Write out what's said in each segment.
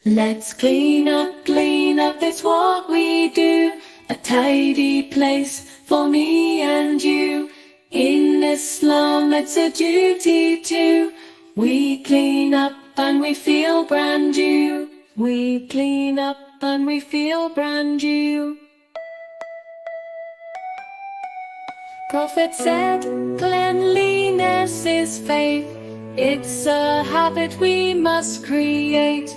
Let's clean up, that's what we do. A tidy place for me and you. In Islam it's a duty too. We clean up and we feel brand new. We clean up and we feel brand new. Prophet said, cleanliness is faith. It's a habit we must create.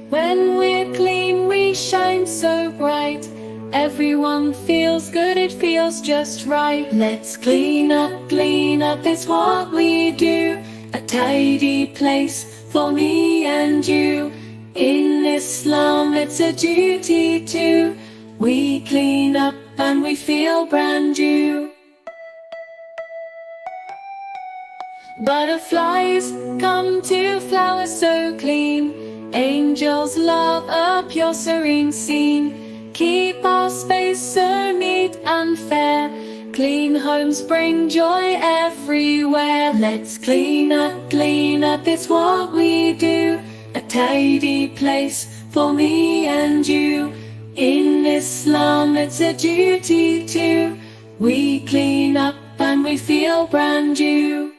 When we're clean, we shine so bright. Everyone feels good, it feels just right. Let's clean up, it's what we do. A tidy place for me and you. In Islam, it's a duty too. We clean up and we feel brand new. Butterflies come to flowers so clean. Angels love a pure serene scene. Keep our space so neat and fair. Clean homes bring joy everywhere. Let's clean up, it's what we do. A tidy place for me and you. In Islam it's a duty too. We clean up and we feel brand new.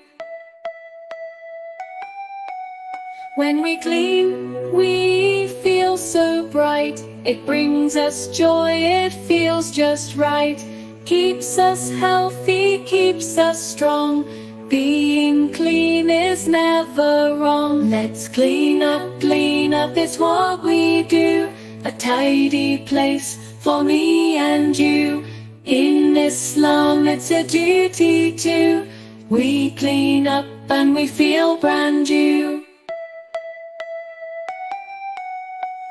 When we clean, we feel so bright. It brings us joy, it feels just right. Keeps us healthy, keeps us strong. Being clean is never wrong. Let's clean up, it's what we do. A tidy place for me and you. In Islam it's a duty too. We clean up and we feel brand new.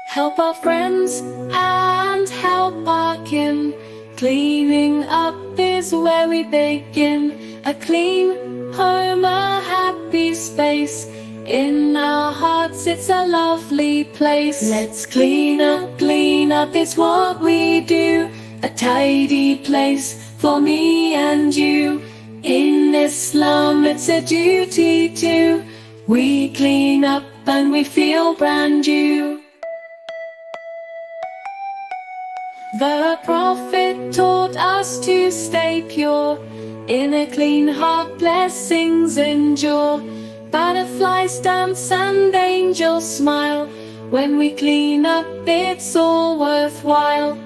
Help our friends and help our kin. Cleaning up is where we begin. A clean home, a happy space. In our hearts it's a lovely place. Let's clean up, it's what we do. A tidy place for me and you. In Islam it's a duty too. We clean up and we feel brand new. The Prophet taught us to stay pure. In a clean heart blessings endure. Butterflies dance and angels smile. When we clean up it's all worthwhile.